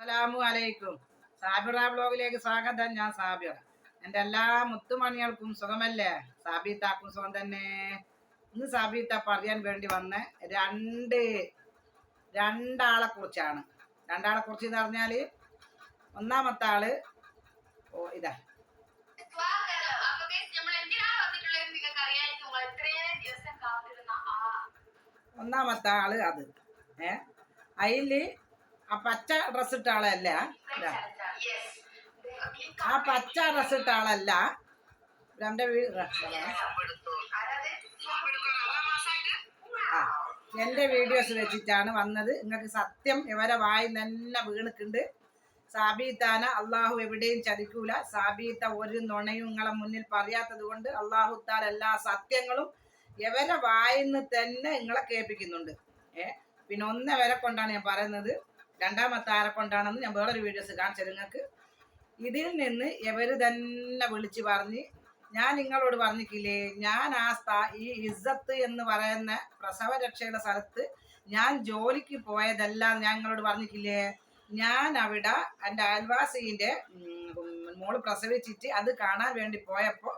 അസ്സലാമു അലൈക്കും. സാബിറ ബ്ലോഗിലേക്ക് സ്വാഗതം. ഞാൻ സാബിറ. എൻ്റെ എല്ലാ മുത്തുമണികൾക്കും സുഖമല്ലേ? സാബിത്താക്കും സുഖം തന്നെ. ഇന്ന് സാബിത്ത പറയാൻ വേണ്ടി വന്ന രണ്ടാളെ കുറിച്ചാണ്. രണ്ടാളെ കുറിച്ച് എന്ന് പറഞ്ഞാല് ഒന്നാമത്തെ ആള് ഇതാ. ഒന്നാമത്തെ ആള് അത് അതില് ആ പച്ച ഡ്രസ് ഇട്ട ആളല്ല. ആ പച്ച ഡ്രസ് ഇട്ട ആളല്ല. എന്റെ എന്റെ വീഡിയോസ് വെച്ചിട്ടാണ് വന്നത്. നിങ്ങൾക്ക് സത്യം ഇവരെ വായി തന്നെ വീണിട്ടുണ്ട്. സാബീത്താന അള്ളാഹു എവിടെയും ചതിക്കൂല. സാബീത്ത ഒരു നുണയും നിങ്ങളെ മുന്നിൽ പറയാത്തത് കൊണ്ട് അള്ളാഹുത്താൽ എല്ലാ സത്യങ്ങളും ഇവരെ വായിന്ന് തന്നെ നിങ്ങളെ കേൾപ്പിക്കുന്നുണ്ട്. പിന്നെ ഒന്നവരെ കൊണ്ടാണ് ഞാൻ പറയുന്നത്. രണ്ടാമത്തെ ആരെ കൊണ്ടാണെന്ന് ഞാൻ വേറൊരു വീഡിയോസ് കാണിച്ചത് നിങ്ങൾക്ക്. ഇതിൽ നിന്ന് ഇവര് തന്നെ വിളിച്ച് പറഞ്ഞ്, ഞാൻ നിങ്ങളോട് പറഞ്ഞിട്ടില്ലേ, ഞാൻ ഈ ഇസ്സത്ത് എന്ന് പറയുന്ന പ്രസവരക്ഷയുടെ സ്ഥലത്ത് ഞാൻ ജോലിക്ക് പോയതെല്ലാം ഞാൻ നിങ്ങളോട് പറഞ്ഞിട്ടില്ലേ. ഞാൻ അവിടെ എൻ്റെ അയൽവാസിന്റെ മോള് പ്രസവിച്ചിട്ട് അത് കാണാൻ വേണ്ടി പോയപ്പോൾ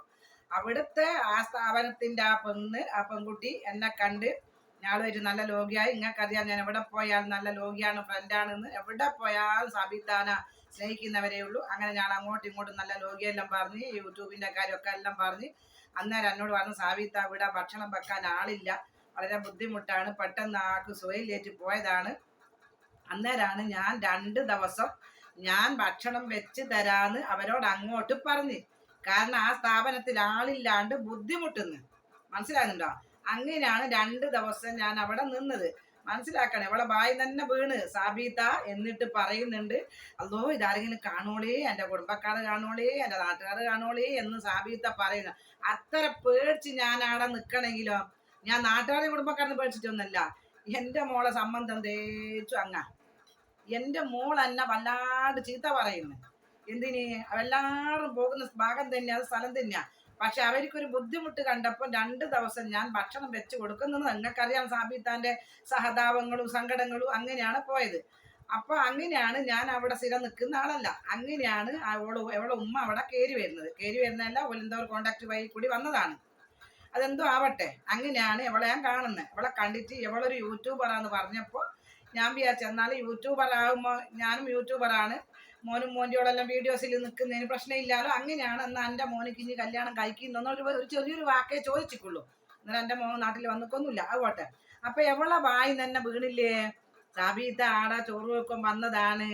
അവിടുത്തെ ആ സ്ഥാപനത്തിന്റെ ആ പെൺകുട്ടി എന്നെ കണ്ട് ഞാളൊരു നല്ല ലോകിയായി. നിങ്ങൾക്കറിയാം ഞാൻ എവിടെ പോയാൽ നല്ല ലോകിയാണ്, ഫ്രണ്ടാണെന്ന്. എവിടെ പോയാലും സാബിത്താന സ്നേഹിക്കുന്നവരേ ഉള്ളൂ. അങ്ങനെ ഞാൻ അങ്ങോട്ടും ഇങ്ങോട്ടും നല്ല ലോകിയെല്ലാം പറഞ്ഞ് യൂട്യൂബിന്റെ കാര്യമൊക്കെ എല്ലാം പറഞ്ഞ് അന്നേരം എന്നോട് പറഞ്ഞു, സാബിത്ത ഇവിടെ ഭക്ഷണം വെക്കാൻ ആളില്ല, വളരെ ബുദ്ധിമുട്ടാണ്, പെട്ടെന്ന് ആൾക്ക് സുഖയിലേറ്റ് പോയതാണ്. അന്നേരമാണ് ഞാൻ 2 ദിവസം ഞാൻ ഭക്ഷണം വെച്ച് തരാന്ന് അവരോട് അങ്ങോട്ട് പറഞ്ഞ്. കാരണം ആ സ്ഥാപനത്തിൽ ആളില്ലാണ്ട് ബുദ്ധിമുട്ടുന്നു. മനസ്സിലാകുന്നുണ്ടോ? അങ്ങനെയാണ് 2 ദിവസം ഞാൻ അവിടെ നിന്നത്. മനസ്സിലാക്കണം. ഇവളെ ബായി തന്നെ വീണ് സാബീത്ത എന്നിട്ട് പറയുന്നുണ്ട്, അല്ലോ ഇതാരെങ്കിലും കാണോളേ, എൻ്റെ കുടുംബക്കാർ കാണോളേ, എൻ്റെ നാട്ടുകാർ കാണോളേ എന്ന് സാബീത്ത പറയുന്നു. അത്ര പേടിച്ച് ഞാൻ അവിടെ നിൽക്കണമെങ്കിലോ, ഞാൻ നാട്ടുകാരെ കുടുംബക്കാരെന്ന് പേടിച്ചിട്ടൊന്നുമല്ല. എൻ്റെ മോളെ സംബന്ധം തേച്ചു എൻ്റെ മോൾ എന്നെ വല്ലാണ്ട് ചീത്ത പറയുന്നു. എന്തിന്? എല്ലാവരും പോകുന്ന ഭാഗം തന്നെയാ, അത് സ്ഥലം തന്നെയാ. പക്ഷെ അവർക്കൊരു ബുദ്ധിമുട്ട് കണ്ടപ്പോൾ 2 ദിവസം ഞാൻ ഭക്ഷണം വെച്ച് കൊടുക്കുന്നത്. നിങ്ങൾക്കറിയാം സാബിത്താന്റെ സഹതാപങ്ങളും സങ്കടങ്ങളും. അങ്ങനെയാണ് പോയത്. അപ്പൊ അങ്ങനെയാണ് ഞാൻ അവിടെ സ്ഥിരം നിൽക്കുന്ന ആളല്ല. അങ്ങനെയാണ് അവളെ ഉമ്മ അവിടെ കയറി വരുന്നതല്ല, എന്തോ കോണ്ടാക്ട് വഴി കൂടി വന്നതാണ്. അതെന്തോ ആവട്ടെ. അങ്ങനെയാണ് ഇവളെ ഞാൻ കാണുന്നത്. ഇവളെ കണ്ടിട്ട് ഇവളൊരു യൂട്യൂബറാന്ന് പറഞ്ഞപ്പോൾ ഞാൻ വിചാരിച്ചു, എന്നാൽ യൂട്യൂബർ ആകുമ്പോൾ ഞാനും യൂട്യൂബറാണ്, മോനും മോൻ്റെയോടെല്ലാം വീഡിയോസിൽ നിൽക്കുന്നതിന് പ്രശ്നമില്ലാലോ. അങ്ങനെയാണ് എന്നാൽ എൻ്റെ മോനിക്ക് ഇനി കല്യാണം കഴിക്കുന്നൊരു ചെറിയൊരു വാക്കേ ചോദിച്ചിട്ടുള്ളൂ. എന്നാൽ എൻ്റെ മോൻ നാട്ടിൽ വന്നിക്കൊന്നുമില്ല. അതുപോട്ടെ. അപ്പൊ എവളെ വായി തന്നെ വീണില്ലേ, സാബീത്ത ആടെ ചോറ് വെക്കാൻ വന്നതാണ്.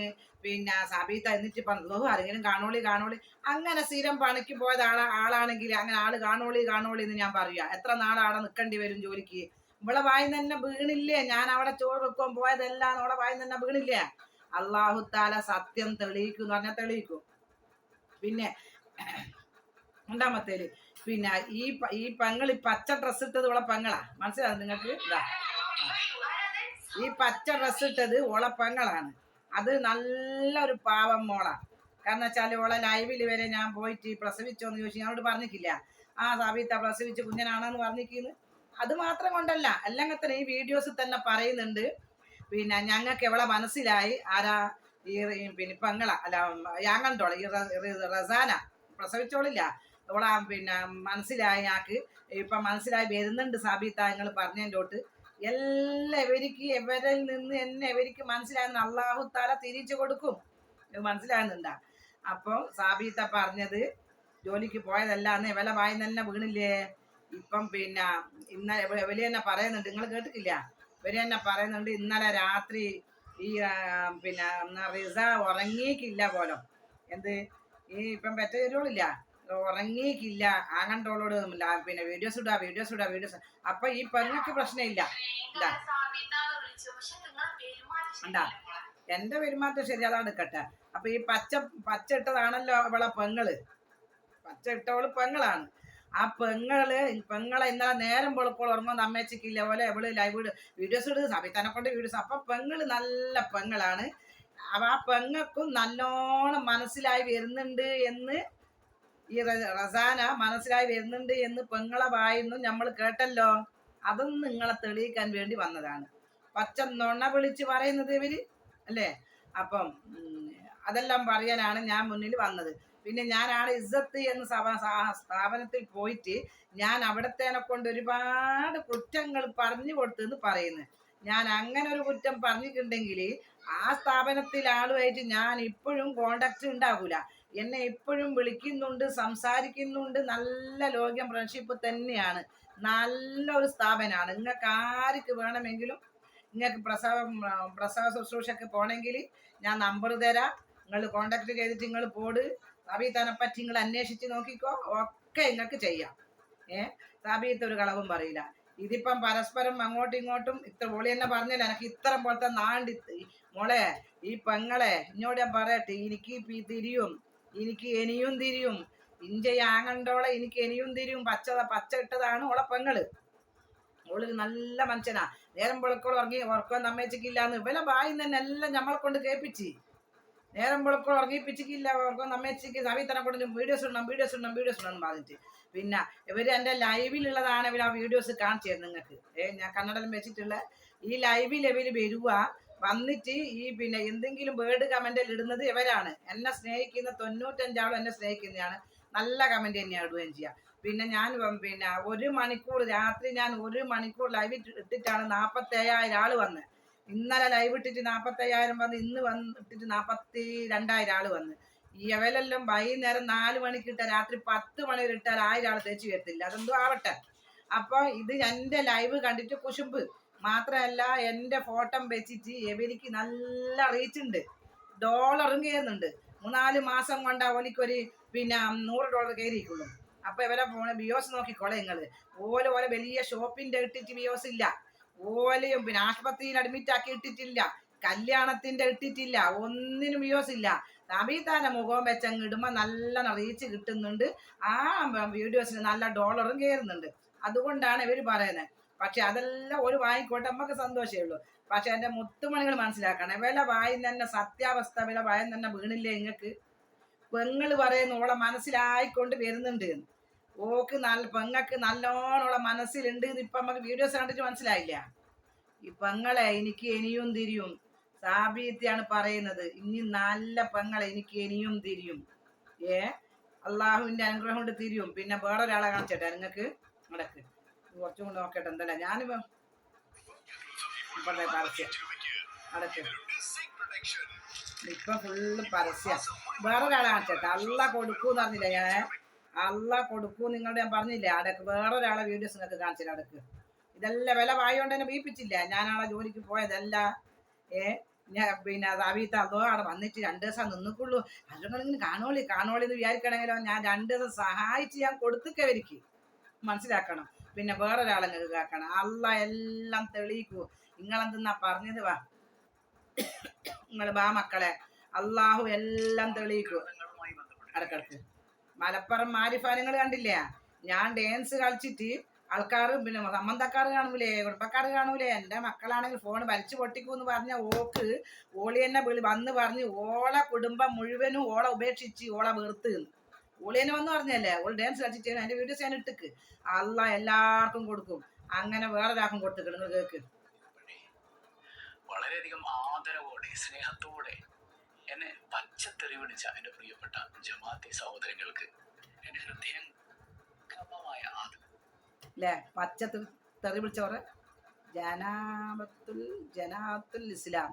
പിന്നെ സാബീത്ത എന്നിട്ട് പറഞ്ഞു, ആരെങ്കിലും കാണോളി. അങ്ങനെ സ്ഥിരം പണിക്ക് പോയത് ആളാണെങ്കിൽ അങ്ങനെ ആള് കാണോളി എന്ന് ഞാൻ പറയുക. എത്ര നാളാടെ നിൽക്കേണ്ടി വരും ജോലിക്ക്? ഇവളെ വായി തന്നെ വീണില്ലേ, ഞാൻ അവിടെ ചോറ് വെക്കാൻ പോയതെല്ലാം അവളെ വായി തന്നെ വീണില്ലേ. അള്ളാഹുത്താല സത്യം തെളിയിക്കും എന്ന് പറഞ്ഞാൽ തെളിയിക്കും. പിന്നെ രണ്ടാമത്തേല് പിന്നെ ഈ പെങ്ങൾ ഈ പച്ച ഡ്രസ്സ് ഇട്ടത് ഓളെ പെങ്ങളാ. മനസ്സിലാവും നിങ്ങൾക്ക്? ഈ പച്ച ഡ്രസ്സ് ഇട്ടത് ഓളെ പെങ്ങളാണ്. അത് നല്ലൊരു പാവം മോളാ. കാരണം വെച്ചാൽ ഓളെ ലൈവിൽ വരെ ഞാൻ പോയിട്ട് പ്രസവിച്ചോന്ന് ചോദിച്ചു. ഞാനോട് പറഞ്ഞിട്ടില്ല, ആ സാബിത്ത പ്രസവിച്ച് കുഞ്ഞനാണെന്ന് പറഞ്ഞിരിക്കുന്നു. അത് മാത്രം കൊണ്ടല്ല, അല്ലെങ്കിൽ തന്നെ ഈ വീഡിയോസിൽ തന്നെ പറയുന്നുണ്ട്, പിന്നെ ഞങ്ങൾക്ക് എവളെ മനസ്സിലായി, ആരാ ഈ പിന്നെ പെങ്ങളാ അല്ല യാങ്ങണ്ടോളെ ഈ റസാന പ്രസവിച്ചോളില്ല, ഇവളെ പിന്നെ മനസ്സിലായി ഞങ്ങൾക്ക്. ഇപ്പം മനസ്സിലായി വരുന്നുണ്ട് സാബിത്ത നിങ്ങൾ പറഞ്ഞതിൻ്റെ എല്ലാവർക്ക് എവരിൽ നിന്ന് എന്നെ എവർക്ക് മനസ്സിലായെന്ന് അള്ളാഹു താല തിരിച്ചു കൊടുക്കും. മനസ്സിലാകുന്നുണ്ടാ? അപ്പം സാബിത്ത പറഞ്ഞത് ജോലിക്ക് പോയതല്ലാന്ന് ഇവലെ വായി തന്നെ വീണില്ലേ. ഇപ്പം പിന്നെ ഇന്നലെ ഇവര് തന്നെ പറയുന്നുണ്ട്, നിങ്ങൾ കേട്ടിട്ടില്ല, ഇവര് തന്നെ പറയുന്നുണ്ട്, ഇന്നലെ രാത്രി ഈ പിന്നെ റിസ ഉറങ്ങിയിട്ടില്ല പോലും. എന്ത് ഈ ഇപ്പം പെറ്റ വരുവോളില്ല, ഉറങ്ങിയിട്ടില്ല. ആങ്ങണ്ടോളോട് പിന്നെ വീഡിയോസ് ഇടാ. അപ്പൊ ഈ പെങ്ങൾക്ക് പ്രശ്നമില്ല. എന്താ എന്റെ പെരുമാറ്റം ശരി, അതാണ് എടുക്കട്ടെ. അപ്പൊ ഈ പച്ച ഇട്ടതാണല്ലോ അവളെ പെങ്ങള്, പച്ച ഇട്ടവള് പെങ്ങളാണ്. ആ പെങ്ങളെ ഇന്നലെ നേരം വെളുപ്പോൾ ഉറങ്ങുന്ന അമ്മച്ചിക്കില്ല പോലെ എവള് ലൈവ് വീഡിയോസ് ഇടുക, സാബിത്താനെ കൊണ്ട് വീഡിയോസ്. അപ്പൊ പെങ്ങള് നല്ല പെങ്ങളാണ്. ആ പെങ്ങൾക്കും നല്ലോണം മനസ്സിലായി വരുന്നുണ്ട് എന്ന്, ഈ റസാന മനസ്സിലായി വരുന്നുണ്ട് എന്ന് പെങ്ങളെ വായിന്നും നമ്മൾ കേട്ടല്ലോ. അതും നിങ്ങളെ തെളിയിക്കാൻ വേണ്ടി വന്നതാണ്. പച്ച നുണ വിളിച്ച് പറയുന്നത് ഇവര് അല്ലേ. അപ്പം അതെല്ലാം പറയാനാണ് ഞാൻ മുന്നിൽ വന്നത്. പിന്നെ ഞാനാണ് ഇസ്സത്ത് എന്ന സ്ഥാപനത്തിൽ പോയിട്ട് ഞാൻ അവിടത്തേനെ കൊണ്ട് ഒരുപാട് കുറ്റങ്ങൾ പറഞ്ഞു കൊടുത്തെന്ന് പറയുന്നത്. ഞാൻ അങ്ങനെ ഒരു കുറ്റം പറഞ്ഞിട്ടുണ്ടെങ്കിൽ ആ സ്ഥാപനത്തിൽ ആളുമായിട്ട് ഞാൻ ഇപ്പോഴും കോണ്ടാക്ട് ഉണ്ടാകൂല. എന്നെ ഇപ്പോഴും വിളിക്കുന്നുണ്ട്, സംസാരിക്കുന്നുണ്ട്. നല്ല ലോകം ഫ്രണ്ട്ഷിപ്പ് തന്നെയാണ്. നല്ലൊരു സ്ഥാപനമാണ്. നിങ്ങൾക്ക് ആർക്ക് വേണമെങ്കിലും നിങ്ങൾക്ക് പ്രസവ ശുശ്രൂഷക്ക് പോണെങ്കിൽ ഞാൻ നമ്പർ തരാം. നിങ്ങൾ കോണ്ടാക്ട് ചെയ്തിട്ട് നിങ്ങൾ പോട്. സാബീത്താനെ പറ്റി നിങ്ങൾ അന്വേഷിച്ച് നോക്കിക്കോ. ഒക്കെ നിങ്ങൾക്ക് ചെയ്യാം. സാബീത്ത് ഒരു കളവും പറയില്ല. ഇതിപ്പം പരസ്പരം അങ്ങോട്ടും ഇങ്ങോട്ടും ഇത്ര ഓളി തന്നെ പറഞ്ഞില്ല, എനിക്ക് ഇത്തരം പോലത്തെ നാണ്ടി മോളെ ഈ പെങ്ങളെ ഇന്നോട് ഞാൻ പറയട്ടെ, എനിക്ക് തിരിയും, എനിക്ക് ഇനിയും തിരിയും. ഇഞ്ച ആങ്ങണ്ടോളെ എനിക്ക് ഇനിയും തിരിയും. പച്ച ഇട്ടതാണ് ഓളെ പെങ്ങള്. ഓള് നല്ല മനുഷ്യനാ. നേരം പൊളക്കോളം ഉറക്കം നമ്മേച്ചിക്കില്ലാന്ന് ഇവലെ വായിന്ന് തന്നെ എല്ലാം നമ്മളെ കൊണ്ട് കേൾപ്പിച്ച്. നേരം പൊളക്കോളം ഉറങ്ങിപ്പിച്ചിക്കില്ല, ഉറക്കം നമ്മേച്ചിക്ക് സാബീത്തനെ കൊണ്ട് വീഡിയോസ് ഇടണം പറഞ്ഞിട്ട്. പിന്നെ ഇവര് എൻ്റെ ലൈവിലുള്ളതാണ്. ഇവർ ആ വീഡിയോസ് കാണിച്ചു തരുന്നത് നിങ്ങൾക്ക്. ഞാൻ കന്നഡയിലും വെച്ചിട്ടുള്ള ഈ ലൈവിൽ ഇവര് വരുക വന്നിട്ട് ഈ പിന്നെ എന്തെങ്കിലും വേർഡ് കമന്റിൽ ഇടുന്നത് ഇവരാണ്. എന്നെ സ്നേഹിക്കുന്ന 95 ആളും എന്നെ സ്നേഹിക്കുന്നതാണ്. നല്ല കമന്റ് തന്നെയാണ് ഇടുകയും ചെയ്യുക. പിന്നെ ഞാൻ പിന്നെ 1 മണിക്കൂർ രാത്രി ഞാൻ 1 മണിക്കൂർ ലൈവ് ഇട്ടിട്ടാണ് 47,000 ആള് വന്നത്. ഇന്നലെ ലൈവ് ഇട്ടിട്ട് 47,000 വന്ന്, ഇന്ന് ഇട്ടിട്ട് 42,000 ആള് വന്ന്. ഈ അവലെല്ലാം വൈകുന്നേരം 4 മണിക്ക് ഇട്ട രാത്രി 10 മണി വരെ ഇട്ടാൽ 1000 ആൾ തേച്ച് വരത്തില്ല. അതെന്തോ ആവട്ടെ. അപ്പൊ ഇത് എൻ്റെ ലൈവ് കണ്ടിട്ട് കുശുമ്പ് മാത്രമല്ല, എൻ്റെ ഫോട്ടോ വെച്ചിട്ട് ഇവർക്ക് നല്ല റീച്ച് ഉണ്ട്. ഡോളറും കയറുന്നുണ്ട്. 3-4 മാസം കൊണ്ട് ഓലിക്കൊരു പിന്നെ $100 കയറിയിട്ടുള്ളൂ. അപ്പൊ ഇവരെ ബിയോസ് നോക്കിക്കോളെ നിങ്ങള്. ഓല വലിയ ഷോപ്പിന്റെ ഇട്ടിട്ട് ബിയോസ് ഇല്ല. ഓലയും പിന്നെ ആശുപത്രിയിൽ അഡ്മിറ്റ് ആക്കി ഇട്ടിട്ടില്ല. കല്യാണത്തിന്റെ ഇട്ടിട്ടില്ല. ഒന്നിനും ബിയോസ് ഇല്ല. സാബീത്താന്റെ മുഖം വെച്ചങ്ങ് ഇടുമ്പോ നല്ല റീച്ച് കിട്ടുന്നുണ്ട്. ആ വീഡിയോസിന് നല്ല ഡോളറും കയറുന്നുണ്ട്. അതുകൊണ്ടാണ് ഇവര് പറയുന്നത്. പക്ഷെ അതെല്ലാം ഒരു വാങ്ങിക്കോട്ടെ, നമുക്ക് സന്തോഷമേ ഉള്ളൂ. പക്ഷെ എന്റെ മുത്തുമണികൾ മനസ്സിലാക്കണം, വില വായി തന്നെ സത്യാവസ്ഥ, വില വായി തന്നെ വീണില്ലേ നിങ്ങൾക്ക്. പെങ്ങള് പറയുന്നു ഓളെ മനസ്സിലായിക്കൊണ്ട് വരുന്നുണ്ട്. ഓക്ക് പെങ്ങൾക്ക് നല്ലോണോളെ മനസ്സിലുണ്ട്. ഇപ്പൊ നമുക്ക് വീഡിയോസ് കണ്ടിട്ട് മനസ്സിലായില്ല. ഈ പെങ്ങളെ എനിക്ക് ഇനിയും തിരിയും. സാബീത്തിയാണ് പറയുന്നത്. ഇനി നല്ല പെങ്ങളെ എനിക്ക് ഇനിയും തിരിയും. അള്ളാഹുവിന്റെ അനുഗ്രഹം കൊണ്ട് തിരിയും. പിന്നെ വേറൊരാളെ കാണിച്ചട്ടെ നിങ്ങൾക്ക്. നടക്ക് കുറച്ചും കൂടെ നോക്കട്ടെ. എന്തല്ല ഞാനിപ്പോ ഇപ്പോഴത്തെ പരസ്യം നടക്ക് ഇപ്പൊ ഫുള്ള് പരസ്യം. വേറൊരാളെ കാണിച്ചട്ടെ. അല്ല കൊടുക്കൂന്ന് പറഞ്ഞില്ല ഞാൻ. അല്ല കൊടുക്കൂ നിങ്ങളുടെ ഞാൻ പറഞ്ഞില്ലേ. അടക്ക് വേറൊരാളെ വീഡിയോസ് നിങ്ങൾക്ക് കാണിച്ചില്ല. അടക്ക് ഇതെല്ലാം വില വായോണ്ട് തന്നെ വീപ്പിച്ചില്ല. ഞാനാളെ ജോലിക്ക് പോയതല്ല. ഞാൻ പിന്നെ സാബീത്ത അതോ അവിടെ വന്നിട്ട് 2 ദിവസം നിന്നിക്കുള്ളൂ. അല്ലെങ്കിലും കാണോളി എന്ന് വിചാരിക്കണമെങ്കിലോ ഞാൻ 2 ദിവസം സഹായിച്ച് ഞാൻ കൊടുത്തിക്കവർക്ക് മനസ്സിലാക്കണം. പിന്നെ വേറൊരാളെ നിങ്ങൾക്ക് കേൾക്കണം. അല്ല എല്ലാം തെളിയിക്കൂ. നിങ്ങളെന്തെന്നാ പറഞ്ഞത്? വാ നിങ്ങൾ ബാ മക്കളെ, അള്ളാഹു എല്ലാം തെളിയിക്കൂ. അടക്കടക്ക് മലപ്പുറം മാരിഫാനങ്ങൾ കണ്ടില്ലേ? ഞാൻ ഡാൻസ് കളിച്ചിട്ട് ആൾക്കാർ പിന്നെ സംബന്ധക്കാർ കാണൂലേ, കുടുംബക്കാർ കാണൂലേ, എൻ്റെ മക്കളാണെങ്കിൽ ഫോൺ വലിച്ചു പൊട്ടിക്കൂന്ന് പറഞ്ഞ ഓളി തന്നെ വന്ന് പറഞ്ഞ് ഓളെ കുടുംബം മുഴുവനും ഓളെ ഉപേക്ഷിച്ച് ഓളെ വെറുത്ത് ഓളി തന്നെ വന്ന് പറഞ്ഞല്ലേ. ഓൾ ഡാൻസ് കളിച്ചിട്ട് അതിന്റെ വീഡിയോസ് ഞാൻ ഇട്ടിക്ക്. അല്ല എല്ലാവർക്കും കൊടുക്കും. അങ്ങനെ വേറൊരാൾക്കും കൊടുത്തിട്ട് നിങ്ങൾ കേക്ക്. വളരെയധികം ആദരവോടെ സ്നേഹത്തോടെ എന്നെ പച്ചത്തെറി വിളിച്ച എന്റെ പ്രിയപ്പെട്ട ജമാഅത്തെ സഹോദരങ്ങൾക്ക് എന്റെ ഹൃദയംഗമമായ അല്ലേ പച്ചത്തെറി വിളിച്ചവരെ ജനാത്തുൽ ഇസ്ലാം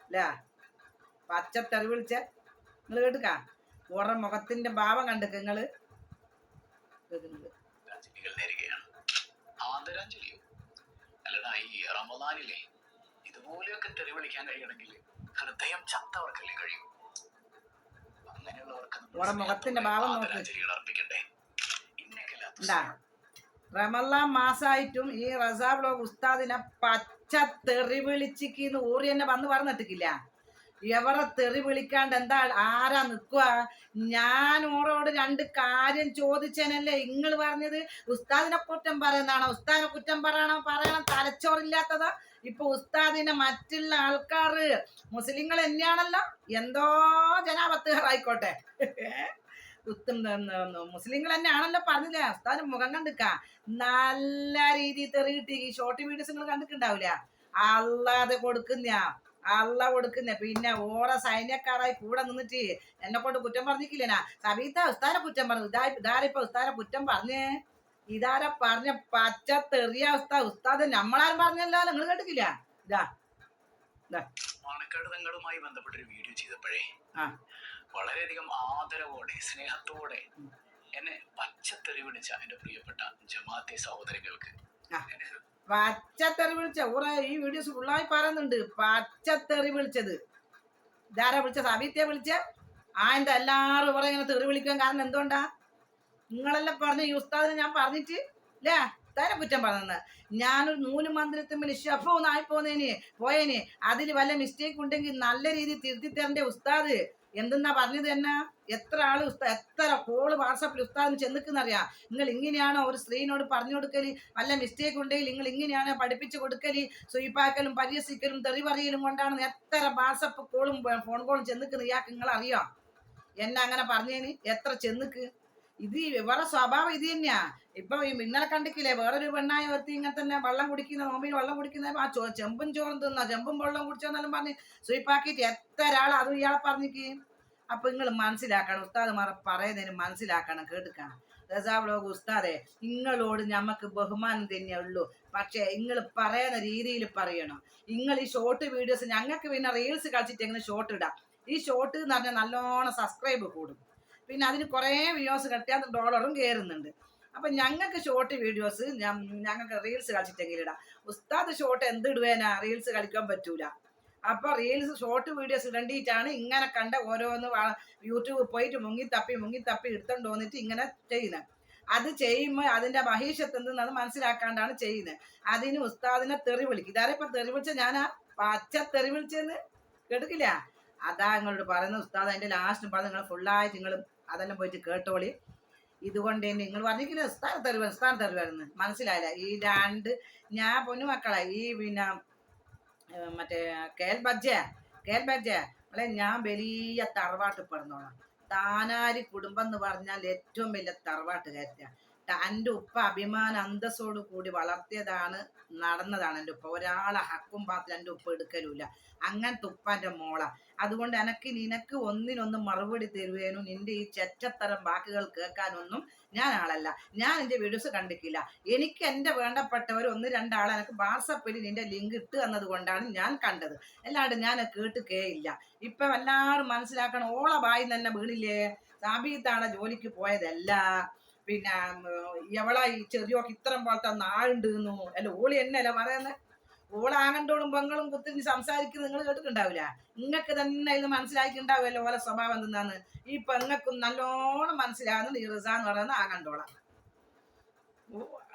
അല്ലേ പച്ചത്തെറി വിളിച്ച നിങ്ങൾ കേട്ടുക്കാ. ഓരോ മുഖത്തിന്റെ ഭാവം കണ്ടിക്ക് നിങ്ങള്. ആദരാഞ്ജലികൾ നേരുകയാണ്. ആദരാഞ്ജലിയോ അല്ലടാ, ഈ റമദാനിലെ ഇതുപോലെയൊക്കെ തെറി വിളിക്കാൻ കഴിയണമെങ്കിൽ ഹൃദയം ചത്തവർക്കല്ലേ കഴിയും. അങ്ങനെയുള്ളവർക്ക് മുഖത്തിന്റെ ഭാവം ആദരാഞ്ജലികൾ അർപ്പിക്കണ്ടേ. റമളാൻ മാസമായിട്ടും ഈ റസാ വ്ലോഗ് ഉസ്താദിനെ പച്ച തെറി വിളിച്ചിന്ന് ഊറി തന്നെ വന്ന് പറഞ്ഞിട്ടില്ല. എവരെ തെറി വിളിക്കാണ്ട് എന്താ ആരാ നിക്കുക? ഞാൻ ഓരോട് 2 കാര്യം ചോദിച്ചേനല്ലേ നിങ്ങൾ പറഞ്ഞത്. ഉസ്താദിനെ കുറ്റം പറയുന്നതാണോ? ഉസ്താദിനെ കുറ്റം പറയണം തലച്ചോറില്ലാത്തതാ. ഇപ്പൊ ഉസ്താദിനെ മറ്റുള്ള ആൾക്കാർ മുസ്ലിങ്ങൾ തന്നെയാണല്ലോ. എന്തോ ജനാപത്തുകാരായിക്കോട്ടെ, മുസ്ലിങ്ങൾ തന്നെയാണല്ലോ പറഞ്ഞില്ലേ. ഉസ്താദിന് മുഖം കണ്ടിക്ക നല്ല രീതിയിൽ തെറിയിട്ട് ഈ ഷോർട്ട് വീഡിയോസ് നിങ്ങൾ കണ്ടിട്ടുണ്ടാവില്ല. അല്ലാതെ കൊടുക്കുന്ന അള്ള കൊടുക്കുന്നേ. പിന്നെ ഓറ സൈന്യക്കാരായി കൂടെ നിന്നിട്ട് എന്നെ കൊണ്ട് കുറ്റം പറഞ്ഞിട്ടില്ലേനാ സബീത്ത ഉസ്താനെ കുറ്റം പറഞ്ഞു. ഇതാരിപ്പോ ഉസ്താനെ കുറ്റം പറഞ്ഞേ? ഇതാര പറഞ്ഞ പച്ച തെറിയ ഉസ്താദ് നമ്മളാരും പറഞ്ഞല്ലോ, നിങ്ങൾ കേട്ടിട്ടില്ല? ഇതാ പാണക്കാട് തങ്ങളുമായി ബന്ധപ്പെട്ടൊരു വീഡിയോ ചെയ്തപ്പോഴേ ആ വളരെയധികം ആദരവോടെ സ്നേഹത്തോടെ എന്നെ പച്ചത്തെറി വിളിച്ച എന്റെ പ്രിയപ്പെട്ട ജമാഅത്തെ സഹോദരങ്ങൾക്ക് പച്ചത്തെറി വിളിച്ച ഓറ ഈ വീഡിയോസ് ഫുള്ളായി പറയുന്നുണ്ട്. പച്ചത്തെറി വിളിച്ചത് ഇതാരാ വിളിച്ച? സബീത്തയെ വിളിച്ച എന്താ എല്ലാരും ഇവിടെ ഇങ്ങനെ തെറി വിളിക്കാൻ കാരണം എന്തുകൊണ്ടാ? നിങ്ങളെല്ലാം പറഞ്ഞ ഈ ഉസ്താദിനെ ഞാൻ പറഞ്ഞിട്ട് ഇല്ലേ ഉസ്താദിനെ കുറ്റം പറഞ്ഞത്. ഞാനൊരു നൂല് മന്ദിരത്തിൽ ഷെഫ് ഒന്നായി പോയേന് അതിൽ വല്ല മിസ്റ്റേക്ക് ഉണ്ടെങ്കിൽ നല്ല രീതിയിൽ തിരുത്തി തരണ്ടേ ഉസ്താദ്. എന്തെന്നാ പറഞ്ഞത് തന്നെ? എത്ര ആള് എത്ര കോള് വാട്സാപ്പിൽ ഉസ്താദിന് ചെന്നിക്കുന്നറിയാം. നിങ്ങൾ ഇങ്ങനെയാണോ ഒരു സ്ത്രീനോട് പറഞ്ഞു കൊടുക്കല്? വല്ല മിസ്റ്റേക്ക് ഉണ്ടെങ്കിൽ നിങ്ങൾ ഇങ്ങനെയാണോ പഠിപ്പിച്ചു കൊടുക്കല്? സ്വീപ്പാക്കലും പരിഹസിക്കലും തെറി പറയലും കൊണ്ടാണ് എത്ര വാട്സപ്പ് കോളും ഫോൺ കോളും ചെന്നിക്കുന്നത്. ഇയാൾക്ക് നിങ്ങൾ അറിയാം എന്നെ അങ്ങനെ പറഞ്ഞേന് എത്ര ചെന്നിക്ക്? ഇത് ഇവരുടെ സ്വഭാവം ഇത് തന്നെയാ. ഇപ്പൊ ഇന്നലെ കണ്ടിക്കില്ലേ വേറൊരു പെണ്ണായ വ്യക്തി ഇങ്ങനെ തന്നെ വെള്ളം കുടിക്കുന്ന നോമ്പിന് വെള്ളം കുടിക്കുന്ന ആ ചെമ്പും ചോറും തിന്ന ചെമ്പും വെള്ളം കുടിച്ചെന്നെല്ലാം പറഞ്ഞ് സ്വീപ്പാക്കിയിട്ട് എത്ര ആൾ അതും ഇയാളെ പറഞ്ഞിക്ക്. അപ്പൊ നിങ്ങൾ മനസ്സിലാക്കണം, ഉസ്താദ്മാർ പറയുന്നതിന് മനസ്സിലാക്കണം, കേട്ടിക്കണം. റസാബ്ലോഗ് ഉസ്താദെ നിങ്ങളോട് ഞമ്മക്ക് ബഹുമാനം തന്നെ ഉള്ളൂ. പക്ഷെ നിങ്ങൾ പറയുന്ന രീതിയിൽ പറയണം. നിങ്ങൾ ഈ ഷോർട്ട് വീഡിയോസ് ഞങ്ങൾക്ക് പിന്നെ റീൽസ് കളിച്ചിട്ട് എങ്ങനെ ഷോർട്ട് ഇടാം. ഈ ഷോർട്ട് എന്ന് പറഞ്ഞാൽ നല്ലോണം സബ്സ്ക്രൈബ് കൂടും. പിന്നെ അതിന് കുറേ വ്യൂസ് കിട്ടിയാൽ ഡോളറും കയറുന്നുണ്ട്. അപ്പൊ ഞങ്ങൾക്ക് ഷോർട്ട് വീഡിയോസ് ഞങ്ങൾക്ക് റീൽസ് കളിച്ചിട്ടെങ്കിലും ഇടാം. ഉസ്താദ് ഷോർട്ട് എന്തിടുവേനാ? റീൽസ് കളിക്കാൻ പറ്റൂല. അപ്പൊ റീൽസ് ഷോർട്ട് വീഡിയോസ് ഇടണ്ടിയിട്ടാണ് ഇങ്ങനെ കണ്ട ഓരോന്ന് യൂട്യൂബ് പോയിട്ട് മുങ്ങി തപ്പി എടുത്തോണ്ട് വന്നിട്ട് ഇങ്ങനെ ചെയ്യുന്നത്. അത് ചെയ്യുമ്പോൾ അതിന്റെ ബഹീഷത്ത് എന്തെന്നത് മനസ്സിലാക്കാണ്ടാണ് ചെയ്യുന്നത്. അതിന് ഉസ്താദിനെ തെറി വിളിക്കും. ഇതാരെ ഇപ്പൊ തെറി വിളിച്ച ഞാനാ പച്ച തെറി വിളിച്ചെന്ന് കേട്ടിട്ടില്ല? അതാ നിങ്ങളോട് പറയുന്നത്. ഉസ്താദ് അതിന്റെ ലാസ്റ്റ് പറഞ്ഞ് നിങ്ങൾ ഫുള്ളായിട്ട് നിങ്ങൾ അതെല്ലാം പോയിട്ട് കേട്ടോളി. ഇതുകൊണ്ട് തന്നെ നിങ്ങൾ പറഞ്ഞിരിക്കുന്നത് സ്ഥാനം തരുവായിരുന്നു. മനസ്സിലായില്ല? ഈ രണ്ട് ഞാൻ പൊന്നു മക്കളെ ഈ പിന്നെ മറ്റേ കേൽ ബജ്ജ അല്ലെ ഞാൻ വലിയ തറവാട്ട് പെടുന്നോളാം. താനാരി കുടുംബം എന്ന് പറഞ്ഞാൽ ഏറ്റവും വലിയ തറവാട്ടുകാരിയാണ്. എൻ്റെ ഉപ്പ അഭിമാന അന്തസ്സോട് കൂടി വളർത്തിയതാണ്, നടന്നതാണ് എൻ്റെ ഉപ്പ. ഒരാളെ ഹക്കും പാത്തിൽ എൻ്റെ ഉപ്പ എടുക്കലുമില്ല. അങ്ങനത്തെ ഉപ്പാൻ്റെ മോള. അതുകൊണ്ട് നിനക്ക് ഒന്നിനൊന്ന് മറുപടി തരുവേനും നിന്റെ ഈ ചെറ്റത്തരം വാക്കുകൾ കേൾക്കാനൊന്നും ഞാൻ ആളല്ല. ഞാൻ എൻ്റെ വീഡിയോസ് കണ്ടിട്ടില്ല. എനിക്ക് എൻ്റെ വേണ്ടപ്പെട്ടവർ ഒന്ന് രണ്ടാളെ എനിക്ക് വാട്സപ്പിൽ നിന്റെ ലിങ്ക് ഇട്ട് തന്നത് കൊണ്ടാണ് ഞാൻ കണ്ടത്. അല്ലാണ്ട് ഞാൻ കേട്ടില്ല. ഇപ്പൊ എല്ലാവരും മനസ്സിലാക്കണം. ഓള വായി തന്നെ വീണില്ലേ സാബീത്താണ് ജോലിക്ക് പോയതല്ല. പിന്നെ എവളാ ഈ ചെറിയോക്ക് ഇത്തരം പോലത്തെ നാളുണ്ട് എന്നോ അല്ല ഓളി എന്നല്ല പറയുന്നത്. ഓളാങ്ങണ്ടോളും പെങ്ങളും കുത്തിരിഞ്ഞ് സംസാരിക്കുന്നത് നിങ്ങൾ കേട്ടിട്ടുണ്ടാവില്ല. നിങ്ങൾക്ക് തന്നെ ഇത് മനസ്സിലാക്കിണ്ടാവുമല്ലോ ഓലെ സ്വഭാവം എന്തെന്നാന്ന്. ഈ പെങ്ങൾക്കും നല്ലോണം മനസ്സിലാകുന്നുണ്ട്. ഈ റിസ എന്ന് പറയുന്നത് ആങ്ങണ്ടോള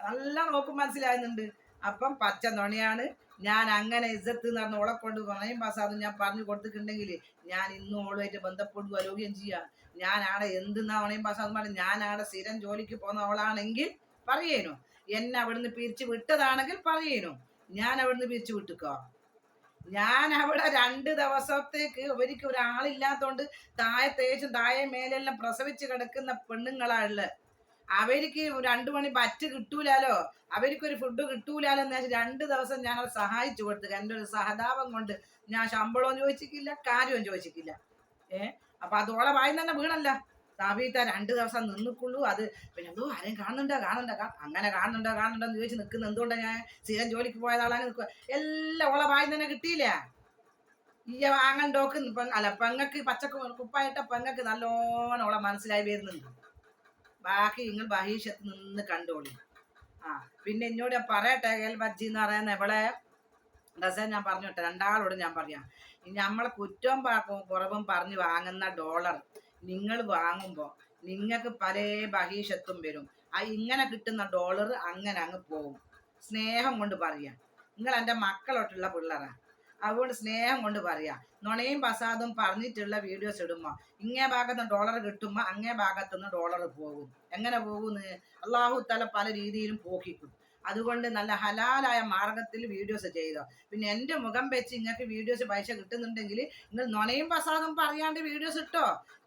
നല്ല നോക്കും മനസ്സിലാകുന്നുണ്ട്. അപ്പം പച്ച നുണയാണ്. ഞാൻ അങ്ങനെ ഇസ്സത്ത് എന്ന് പറഞ്ഞ ഓളെ കൊണ്ട് പറയും പാസാതും ഞാൻ പറഞ്ഞു കൊടുത്തിട്ടുണ്ടെങ്കിൽ ഞാൻ ഇന്നും ഓളുമായിട്ട് ബന്ധപ്പെടുക ആലോചിക്കുകയും ചെയ്യാം. ഞാൻ ആടെ എന്തെന്നാ ഓണയും പാസാതും പറഞ്ഞു ഞാൻ ആടെ സ്ഥിരം ജോലിക്ക് പോകുന്ന അവളാണെങ്കിൽ പറയേനു. എന്നെ അവിടുന്ന് പിരിച്ചു വിട്ടതാണെങ്കിൽ പറയേനു. ഞാൻ അവിടുന്ന് പിരിച്ചു വിട്ടുക്കോ? ഞാൻ അവിടെ 2 ദിവസത്തേക്ക് അവർക്ക് ഒരാളില്ലാത്തോണ്ട് താഴെ തേച്ചും താഴെ മേലെല്ലാം പ്രസവിച്ച് കിടക്കുന്ന പെണ്ണുങ്ങളാണ്. അവർക്ക് 2 മണി പറ്റ് കിട്ടൂലാലോ, അവർക്കൊരു ഫുഡ് കിട്ടൂലാലോ എന്ന് വെച്ചാൽ 2 ദിവസം ഞാൻ അവരെ സഹായിച്ചു കൊടുത്തു. എൻ്റെ ഒരു സഹതാപം കൊണ്ട് ഞാൻ ശമ്പളവും ചോദിച്ചിട്ടില്ല, കാര്യവും ചോദിച്ചിട്ടില്ല. അപ്പൊ അതോടെ വായി തന്നെ വീണല്ല. സാബീത്ത 2 ദിവസം നിന്നിക്കുള്ളൂ. അത് പിന്നെ എന്തോ ആരെയും കാണുന്നുണ്ടോ അങ്ങനെ കാണുന്നുണ്ടോ എന്ന് ചോദിച്ച് നിൽക്കുന്നത്. എന്തുകൊണ്ടാണ്? ഞാൻ സ്ഥിരം ജോലിക്ക് പോയതാളാണ് നിൽക്കുക. എല്ലാം ഓളെ വായി തന്നെ കിട്ടിയില്ല. ഈ വാങ്ങണ്ടോക്ക് അല്ല പെങ്ങക്ക് കുപ്പായിട്ട പെങ്ങക്ക് നല്ലോണം ഓളെ മനസ്സിലായി വരുന്നുണ്ട്. ബാക്കി നിങ്ങൾ ബഹീഷത്ത് നിന്ന് കണ്ടോളി. പിന്നെ എന്നോട് പറയട്ടെ ബജ്ജി എന്ന് പറയുന്ന എവിടെ ഡസൻ ഞാൻ പറഞ്ഞോട്ടെ. 2 ആളോട് ഞാൻ പറയാം. നമ്മളെ കുറ്റവും കുറവും പറഞ്ഞ് വാങ്ങുന്ന ഡോളർ നിങ്ങൾ വാങ്ങുമ്പോൾ നിങ്ങൾക്ക് പല ബഹീഷത്തും വരും. ഇങ്ങനെ കിട്ടുന്ന ഡോളർ അങ്ങനെ അങ്ങ് പോകും. സ്നേഹം കൊണ്ട് പറയാം. നിങ്ങൾ എൻ്റെ മക്കളോട്ടുള്ള പിള്ളേരാണ്. അതുകൊണ്ട് സ്നേഹം കൊണ്ട് പറയാം. നുണയും പസാദും പറഞ്ഞിട്ടുള്ള വീഡിയോസ് ഇടുമ്പോൾ ഇങ്ങേ ഭാഗത്തുനിന്ന് ഡോളർ കിട്ടുമ്പോൾ അങ്ങേ ഭാഗത്തുനിന്ന് ഡോളർ പോകും. എങ്ങനെ പോകുന്നു? അള്ളാഹു തആല പല രീതിയിലും പോക്കിക്കും. അതുകൊണ്ട് നല്ല ഹലാലായ മാർഗത്തിൽ വീഡിയോസ് ചെയ്തോ. പിന്നെ എൻ്റെ മുഖം വെച്ച് നിങ്ങൾക്ക് വീഡിയോസ് പൈസ കിട്ടുന്നുണ്ടെങ്കിൽ നിങ്ങൾ നുണയും പസാദും പറയാണ്ട് വീഡിയോസ് ഇട്ടോ.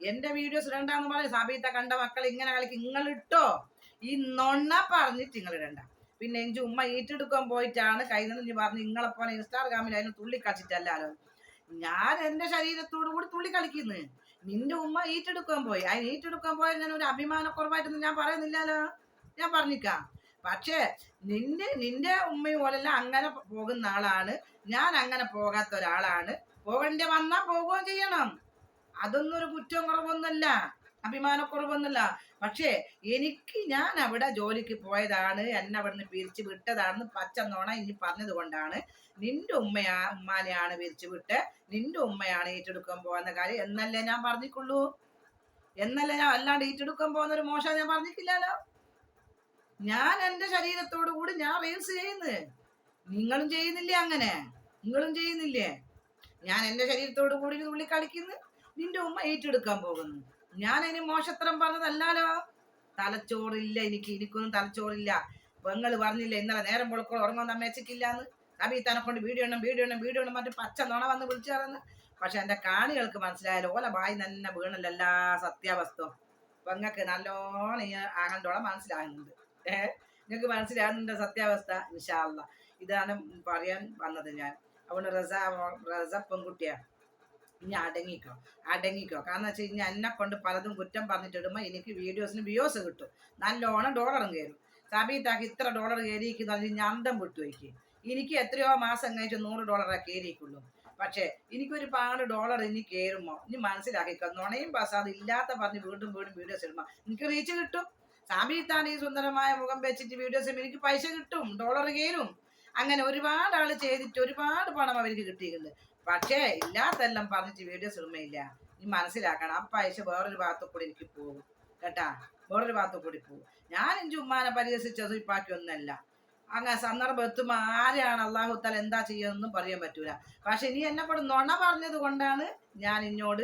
എൻ്റെ വീഡിയോസ് ഇടണ്ടെന്ന് പറയും. സാബീത്ത കണ്ട മക്കൾ ഇങ്ങനെ കളിക്കും. നിങ്ങൾ ഇട്ടോ. ഈ നൊണ്ണ പറഞ്ഞിട്ട് നിങ്ങൾ ഇടണ്ട. പിന്നെ എൻ്റെ ഉമ്മ ഏറ്റെടുക്കാൻ പോയിട്ടാണ് കൈ നിന്ന് പറഞ്ഞ് നിങ്ങളെപ്പോലെ ഇൻസ്റ്റാഗ്രാമിൽ അതിന് തുള്ളി കളിച്ചിട്ടല്ലോ. ഞാൻ എന്റെ ശരീരത്തോടു കൂടി തുള്ളി കളിക്കുന്നു. നിന്റെ ഉമ്മ ഈറ്റെടുക്കാൻ പോയി, ആ ഈറ്റെടുക്കാൻ പോയാൽ ഞാൻ ഒരു അഭിമാനക്കുറവായിട്ടൊന്നും ഞാൻ പറയുന്നില്ലല്ലോ, ഞാൻ പറഞ്ഞിക്കാം. പക്ഷേ നിന്റെ ഉമ്മയും പോലല്ല അങ്ങനെ പോകുന്ന ആളാണ് ഞാൻ, അങ്ങനെ പോകാത്ത ഒരാളാണ്. പോകേണ്ടി വന്നാൽ പോവുകയും ചെയ്യണം. അതൊന്നും ഒരു കുറ്റവും കുറവൊന്നുമല്ല, അഭിമാനക്കുറവൊന്നുമല്ല. പക്ഷേ ഞാൻ അവിടെ ജോലിക്ക് പോയതാണ്, എന്നെ അവിടുന്ന് പിരിച്ചു വിട്ടതാണെന്ന് പച്ചന്നോണ ഇനി പറഞ്ഞത് കൊണ്ടാണ് നിന്റെ ഉമ്മാനെയാണ് പിരിച്ചു വിട്ട്, നിന്റെ ഉമ്മയാണ് ഏറ്റെടുക്കാൻ പോകുന്ന കാര്യം എന്നല്ലേ ഞാൻ പറഞ്ഞിട്ടുള്ളൂ. എന്നല്ലേ ഞാൻ, അല്ലാണ്ട് ഏറ്റെടുക്കാൻ പോകുന്ന ഒരു മോശം ഞാൻ പറഞ്ഞിട്ടില്ലല്ലോ. ഞാൻ എന്റെ ശരീരത്തോടു കൂടി ഞാൻ റീൽസ് ചെയ്യുന്നത്. നിങ്ങളും ചെയ്യുന്നില്ലേ? അങ്ങനെ നിങ്ങളും ചെയ്യുന്നില്ലേ? ഞാൻ എന്റെ ശരീരത്തോടു കൂടി തുള്ളി കളിക്കുന്നു, നിന്റെ ഉമ്മ ഏറ്റെടുക്കാൻ പോകുന്നു. ഞാൻ അതിന് മോശത്തരം പറഞ്ഞതല്ലോ. തലച്ചോറില്ല എനിക്കൊന്നും തലച്ചോറില്ല. പെങ്ങള് പറഞ്ഞില്ല ഇന്നലെ നേരം പൊളക്കോളം ഉറങ്ങാൻ അമ്മച്ചിക്കില്ലാന്ന്. സബീത്താനെ കൊണ്ട് വീഡിയോ എണ്ണം പറഞ്ഞ് പച്ച നുണ വന്ന് വിളിച്ചു പറയുന്നു. പക്ഷെ എന്റെ കാണികൾക്ക് മനസ്സിലായാലും ഓല വായി തന്നെ വീണല്ലോ എല്ലാ സത്യാവസ്ഥ. പെങ്ങൾക്ക് നല്ലോണം ഈ ആങ്ങണ്ടോളം മനസ്സിലാകുന്നുണ്ട്. നിങ്ങൾക്ക് മനസ്സിലാകുന്നുണ്ട് സത്യാവസ്ഥ. ഇൻഷാ അല്ലാ ഇതാണ് പറയാൻ വന്നത് ഞാൻ. അതുകൊണ്ട് റസ പെൺകുട്ടിയാ, ഇനി അടങ്ങിക്കോ. കാരണം വെച്ചാൽ ഇനി എന്നെ കൊണ്ട് പലതും കുറ്റം പറഞ്ഞിട്ടിടുമ്പോൾ എനിക്ക് വീഡിയോസിന് വ്യൂസ് കിട്ടും, നല്ലോണം ഡോളറും കയറും. സബീത്താക്ക് ഇത്ര ഡോളർ കയറിയിരിക്കുന്ന ഞാൻ അന്തം വിട്ടു വയ്ക്കും. എനിക്ക് എത്രയോ മാസം കഴിച്ച് $100 കയറിയിട്ടുള്ളൂ. പക്ഷേ എനിക്കൊരുപാട് ഡോളർ ഇനി കയറുമോ ഇനി മനസ്സിലാക്കിക്കോ. നുണയും പാസാത് ഇല്ലാത്ത പറഞ്ഞ് വീണ്ടും വീഡിയോസ് ഇടുമ്പോൾ എനിക്ക് റീച്ച് കിട്ടും. സബീത്താണ് ഈ സുന്ദരമായ മുഖം വെച്ചിട്ട് വീഡിയോസ് എനിക്ക് പൈസ കിട്ടും, ഡോളർ കയറും. അങ്ങനെ ഒരുപാട് ആള് ചെയ്തിട്ട് ഒരുപാട് പണം അവർക്ക് കിട്ടിയിട്ടുണ്ട്. പക്ഷേ ഇല്ലാത്തെല്ലാം പറഞ്ഞിട്ട് വീഡിയോസ് ഇടുമ്പയില്ല. നീ മനസ്സിലാക്കണം, ആ പൈസ വേറൊരു ഭാഗത്തു കൂടി എനിക്ക് പോകും കേട്ടാ, വേറൊരു ഭാഗത്തു കൂടി പോകും. ഞാൻ എൻ്റെ ഉമ്മാനെ പരിഹസിച്ചത് ഇപ്പാക്കിയൊന്നല്ല. അങ്ങനെ സന്ദർഭം എത്തുമ്പോൾ ആരെയാണ് അള്ളാഹുത്താൽ എന്താ ചെയ്യുന്നതെന്നും പറയാൻ പറ്റൂല. പക്ഷെ ഇനി എന്നെ കൂടെ നുണ പറഞ്ഞത് കൊണ്ടാണ് ഞാൻ ഇന്നോട്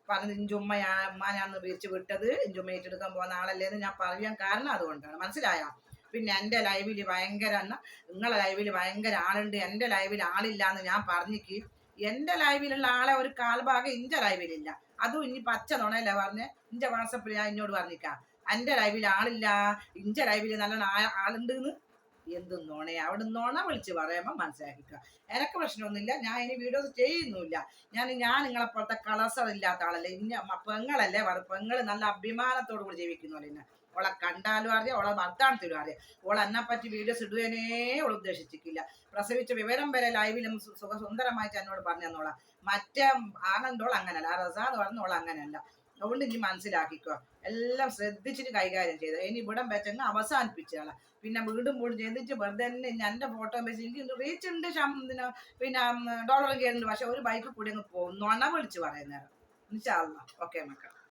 പറഞ്ഞത് ഉമ്മാനാന്ന് വിളിച്ചു വിട്ടത്, ഉമ്മ ഏറ്റെടുക്കാൻ പോകുന്ന ആളല്ലേന്ന് ഞാൻ പറയാൻ കാരണം അതുകൊണ്ടാണ്. മനസ്സിലായോ? പിന്നെ എൻ്റെ ലൈവിൽ ഭയങ്കര നിങ്ങളെ ലൈവിൽ ഭയങ്കര ആളുണ്ട്, എൻ്റെ ലൈവിൽ ആളില്ലാന്ന് ഞാൻ പറഞ്ഞിക്ക്. എൻ്റെ ലൈവിലുള്ള ആളെ ഒരു കാൽഭാഗം ഇൻ്റെ ലൈവിലില്ല. അതും ഇനി പച്ച നുണയല്ലേ പറഞ്ഞ് എൻ്റെ വാട്സപ്പിൽ ഞാൻ ഇന്നോട് പറഞ്ഞിക്കാം. എൻ്റെ ലൈവിൽ ആളില്ല, ഇൻ്റെ ലൈവിൽ നല്ല ആളുണ്ട് എന്ന്. എന്ത് നുണയാ? അവിടെ നുണ വിളിച്ച് പറയുമ്പോൾ മനസ്സിലാക്കിക്കുക. എനക്ക് പ്രശ്നമൊന്നുമില്ല, ഞാൻ ഇനി വീഡിയോസ് ചെയ്യുന്നുമില്ല. ഞാൻ നിങ്ങളെപ്പോലത്തെ കളസറില്ലാത്ത ആളല്ലേ. ഇനി പെങ്ങളല്ലേ പെങ്ങള് നല്ല അഭിമാനത്തോടു കൂടി ജീവിക്കുന്നവരെ. ഓളെ കണ്ടാലും അറിയാം, ഓളെ വർത്താനത്തിലും അറിയാം. ഓളെ എന്നെ പറ്റി വീഡിയോസ് ഇടുവേനേ ഓൾ ഉദ്ദേശിച്ചിട്ടില്ല. പ്രസവിച്ച വിവരം വരെ ലൈവിലും സുന്ദരമായിട്ട് എന്നോട് പറഞ്ഞു തന്നോളാം. മറ്റേ ആനന്ദോൾ അങ്ങനല്ല, ആ റസാന്ന് പറഞ്ഞോൾ അങ്ങനെയല്ല. അതുകൊണ്ട് ഇനി മനസ്സിലാക്കിക്കോ, എല്ലാം ശ്രദ്ധിച്ചിട്ട് കൈകാര്യം ചെയ്തോ. ഇനി ഇവിടം വെച്ചങ്ങ് അവസാനിപ്പിച്ചാളാം. പിന്നെ വീണ്ടും ചെയ്തിട്ട് വെറുതെ തന്നെ എൻ്റെ ഫോട്ടോ വെച്ച് എനിക്ക് റീച്ച് ഉണ്ട്, പിന്നെ ഡോളർ കയറുന്നുണ്ട്. പക്ഷെ ഒരു ബൈക്ക് കൂടി അങ്ങ് പോകും, നുണ വിളിച്ച് പറയുന്നേരം. ഇൻഷാ അല്ലാ. ഓക്കെ മക്കൾ.